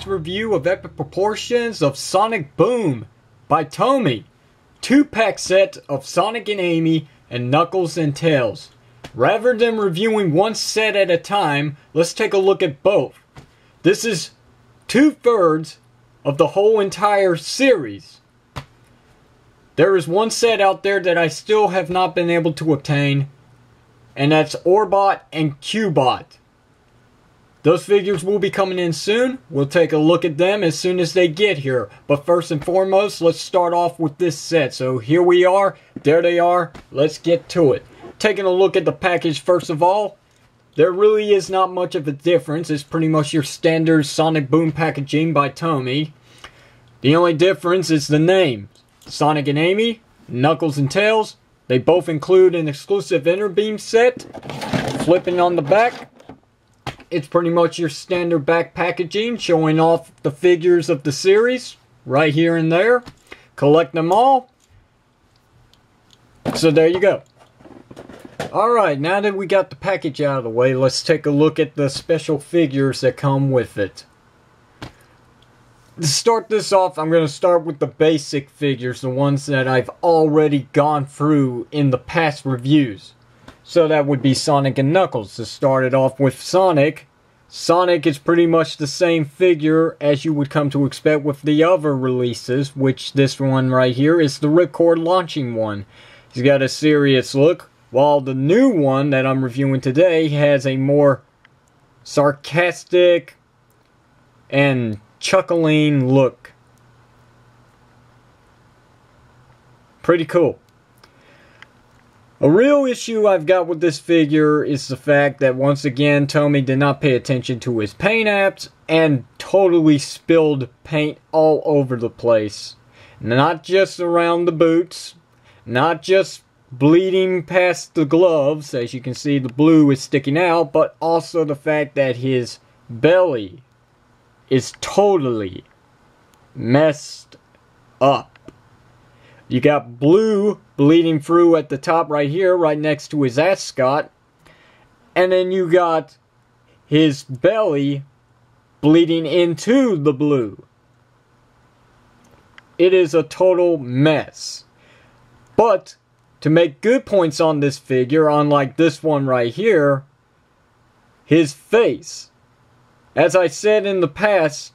RedX review of epic proportions of Sonic Boom by Tomy. 2-pack set of Sonic and Amy and Knuckles and Tails. Rather than reviewing one set at a time, let's take a look at both. This is 2/3 of the whole entire series. There is one set out there that I still have not been able to obtain, and that's Orbot and Cubot. Those figures will be coming in soon. We'll take a look at them as soon as they get here. But first and foremost, let's start off with this set. So here we are. There they are. Let's get to it. Taking a look at the package first of all. There really is not much of a difference. It's pretty much your standard Sonic Boom packaging by Tomy. The only difference is the name. Sonic and Amy, Knuckles and Tails. They both include an exclusive inner beam set. Flipping on the back. It's pretty much your standard back packaging, showing off the figures of the series, right here and there. Collect them all. So there you go. Alright, now that we got the package out of the way, let's take a look at the special figures that come with it. To start this off, I'm going to start with the basic figures, the ones that I've already gone through in the past reviews. So that would be Sonic and Knuckles. To start it off with Sonic. Sonic is pretty much the same figure as you would come to expect with the other releases, which this one right here is the Ripcord launching one. He's got a serious look, while the new one that I'm reviewing today has a more sarcastic and chuckling look. Pretty cool. A real issue I've got with this figure is the fact that once again Tomy did not pay attention to his paint apps and totally spilled paint all over the place. Not just around the boots, not just bleeding past the gloves, as you can see the blue is sticking out, but also the fact that his belly is totally messed up. You got blue bleeding through at the top right here, right next to his ascot. And then you got his belly bleeding into the blue. It is a total mess. But to make good points on this figure, unlike this one right here, his face. As I said in the past,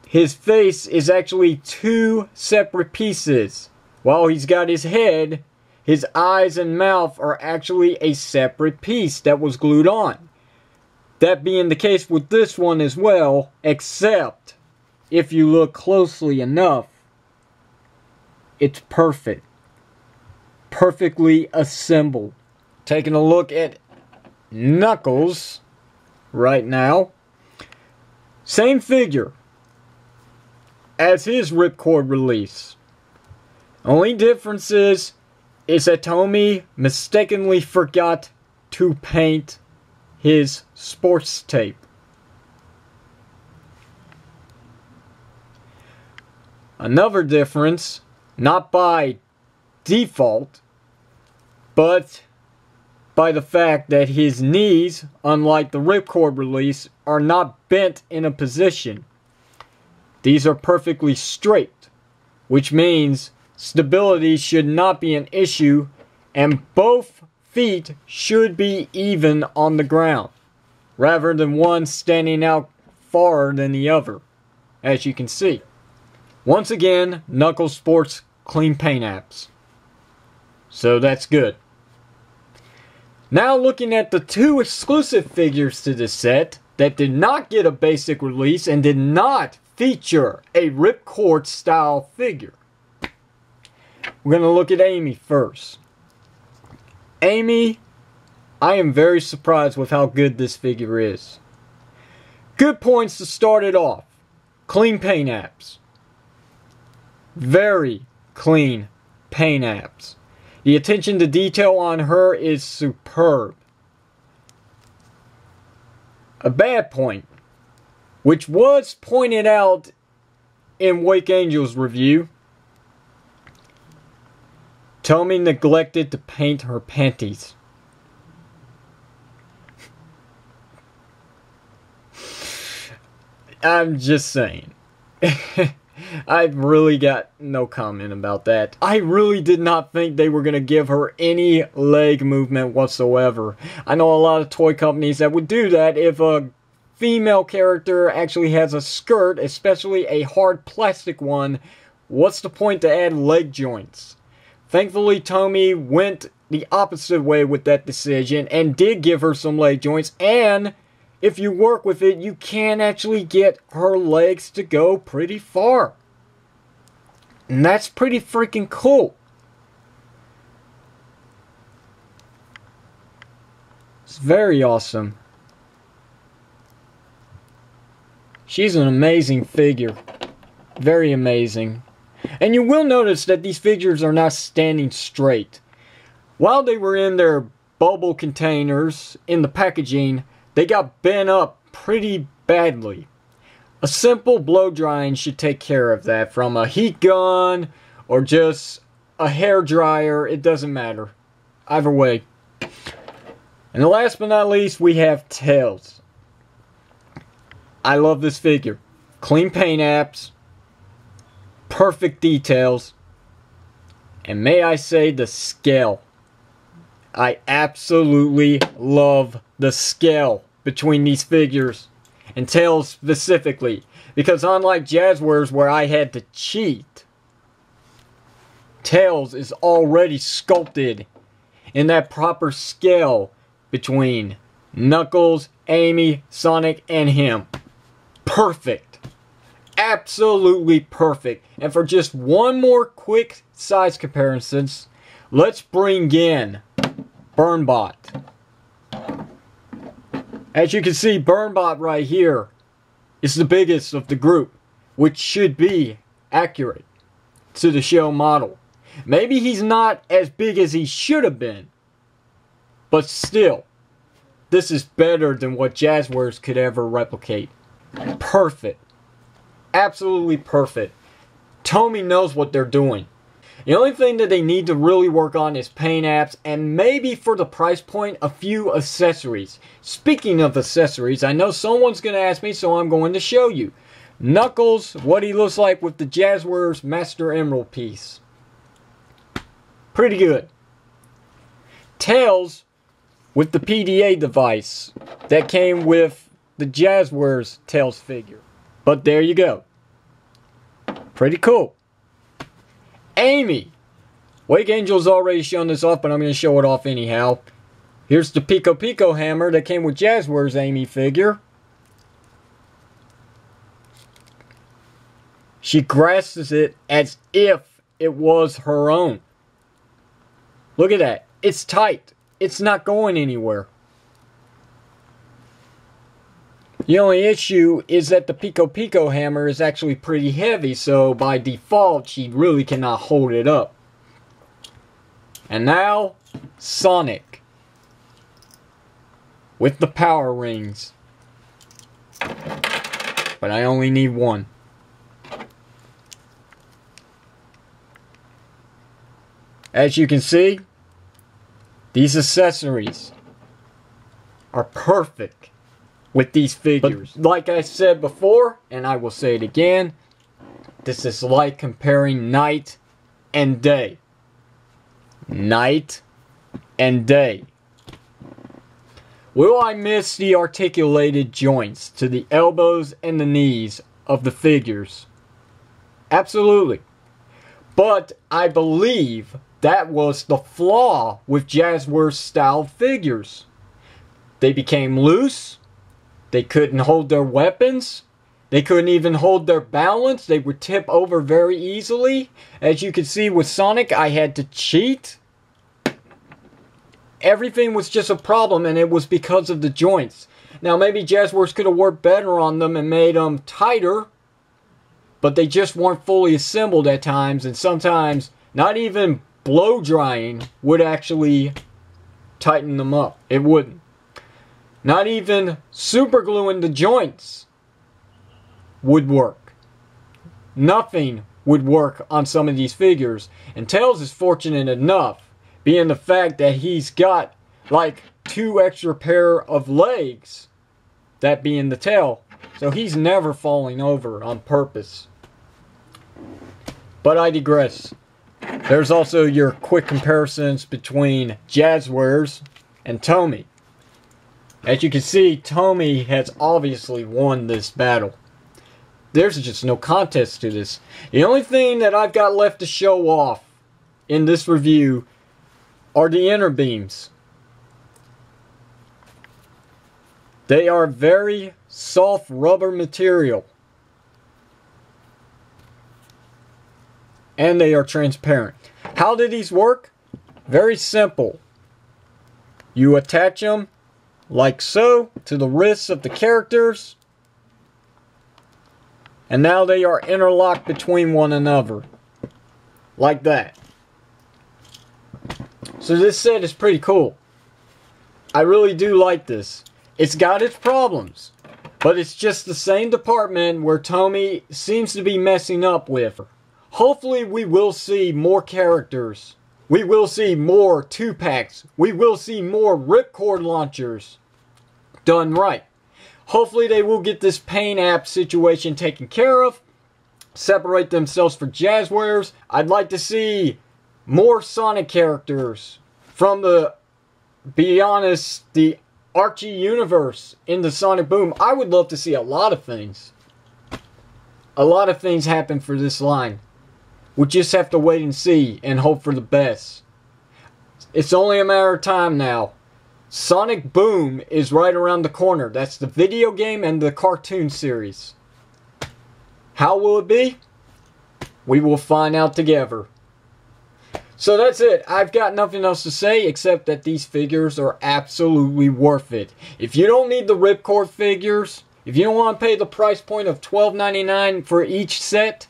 his face is actually two separate pieces. While he's got his head, his eyes and mouth are actually a separate piece that was glued on. That being the case with this one as well, except if you look closely enough, it's perfect. Perfectly assembled. Taking a look at Knuckles right now. Same figure as his Ripcord release. Only difference is that Tomy mistakenly forgot to paint his sports tape. Another difference, not by default, but by the fact that his knees, unlike the Ripcord release, are not bent in a position. These are perfectly straight, which means stability should not be an issue, and both feet should be even on the ground, rather than one standing out farther than the other, as you can see. Once again, Knuckles sports clean paint apps, so that's good. Now looking at the two exclusive figures to this set that did not get a basic release and did not feature a Ripcord style figure. We're going to look at Amy first. Amy, I am very surprised with how good this figure is. Good points to start it off. Clean paint apps. Very clean paint apps. The attention to detail on her is superb. A bad point, which was pointed out in Wake Angel's review, Tomy neglected to paint her panties. I'm just saying. I've really got no comment about that. I really did not think they were going to give her any leg movement whatsoever. I know a lot of toy companies that would do that if a female character actually has a skirt, especially a hard plastic one. What's the point to add leg joints? Thankfully, Tomy went the opposite way with that decision and did give her some leg joints, and if you work with it, you can actually get her legs to go pretty far. And that's pretty freaking cool. It's very awesome. She's an amazing figure. Very amazing. And you will notice that these figures are not standing straight. While they were in their bubble containers in the packaging, they got bent up pretty badly. A simple blow drying should take care of that, from a heat gun or just a hair dryer. It doesn't matter. Either way. And last but not least, we have Tails. I love this figure. Clean paint apps. Perfect details. And may I say, the scale. I absolutely love the scale between these figures, and Tails specifically, because unlike Jazzwares where I had to cheat, Tails is already sculpted in that proper scale between Knuckles, Amy, Sonic, and him. Perfect. Absolutely perfect. And for just one more quick size comparison, let's bring in Burnbot. As you can see, Burnbot right here is the biggest of the group, which should be accurate to the show model. Maybe he's not as big as he should have been, but still, this is better than what Jazzwares could ever replicate. Perfect. Absolutely perfect. Tomy knows what they're doing. The only thing that they need to really work on is paint apps, and maybe for the price point, a few accessories. Speaking of accessories, I know someone's going to ask me, so I'm going to show you. Knuckles, what he looks like with the Jazzwares Master Emerald piece. Pretty good. Tails, with the PDA device that came with the Jazzwares Tails figure. But there you go. Pretty cool. Amy. Wake Angel's already shown this off, but I'm going to show it off anyhow. Here's the Pico Pico hammer that came with Jazzwares Amy figure. She grasps it as if it was her own. Look at that. It's tight. It's not going anywhere. The only issue is that the Pico Pico hammer is actually pretty heavy, so by default, she really cannot hold it up. And now, Sonic. With the power rings. But I only need one. As you can see, these accessories are perfect with these figures. But like I said before, and I will say it again, this is like comparing night and day. Night and day. Will I miss the articulated joints to the elbows and the knees of the figures? Absolutely. But I believe that was the flaw with Jazzwares style figures. They became loose. They couldn't hold their weapons. They couldn't even hold their balance. They would tip over very easily. As you can see with Sonic, I had to cheat. Everything was just a problem, and it was because of the joints. Now, maybe Jazzwares could have worked better on them and made them tighter, but they just weren't fully assembled at times, and sometimes not even blow drying would actually tighten them up. It wouldn't. Not even super gluing the joints would work. Nothing would work on some of these figures. And Tails is fortunate enough, being the fact that he's got like 2 extra pair of legs, that being the tail, so he's never falling over on purpose. But I digress. There's also your quick comparisons between Jazzwares and Tomy. As you can see, Tomy has obviously won this battle. There's just no contest to this. The only thing that I've got left to show off in this review are the inner beams. They are very soft rubber material. And they are transparent. How do these work? Very simple. You attach them like so to the wrists of the characters. And now they are interlocked between one another. Like that. So this set is pretty cool. I really do like this. It's got its problems. But it's just the same department where Tomy seems to be messing up with. Hopefully we will see more characters. We will see more 2-packs. We will see more ripcord launchers done right. Hopefully they will get this paint app situation taken care of. Separate themselves for Jazzwares. I'd like to see more Sonic characters from the, be honest, the Archie universe in the Sonic Boom. I would love to see a lot of things. A lot of things happen for this line. We just have to wait and see and hope for the best. It's only a matter of time now. Sonic Boom is right around the corner. That's the video game and the cartoon series. How will it be? We will find out together. So that's it. I've got nothing else to say except that these figures are absolutely worth it. If you don't need the ripcord figures, if you don't want to pay the price point of $12.99 for each set,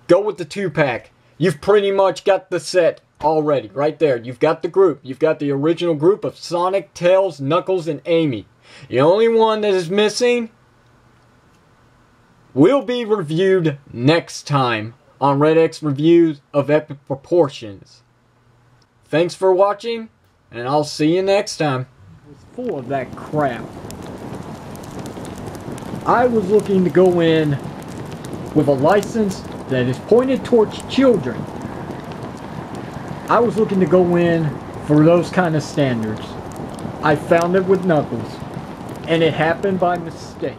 go with the 2-pack. You've pretty much got the set already, right there. You've got the group. You've got the original group of Sonic, Tails, Knuckles, and Amy. The only one that is missing will be reviewed next time on RedX Reviews of Epic Proportions. Thanks for watching, and I'll see you next time. It's full of that crap. I was looking to go in with a license that is pointed towards children. I was looking to go in for those kind of standards. I found it with Knuckles, and it happened by mistake.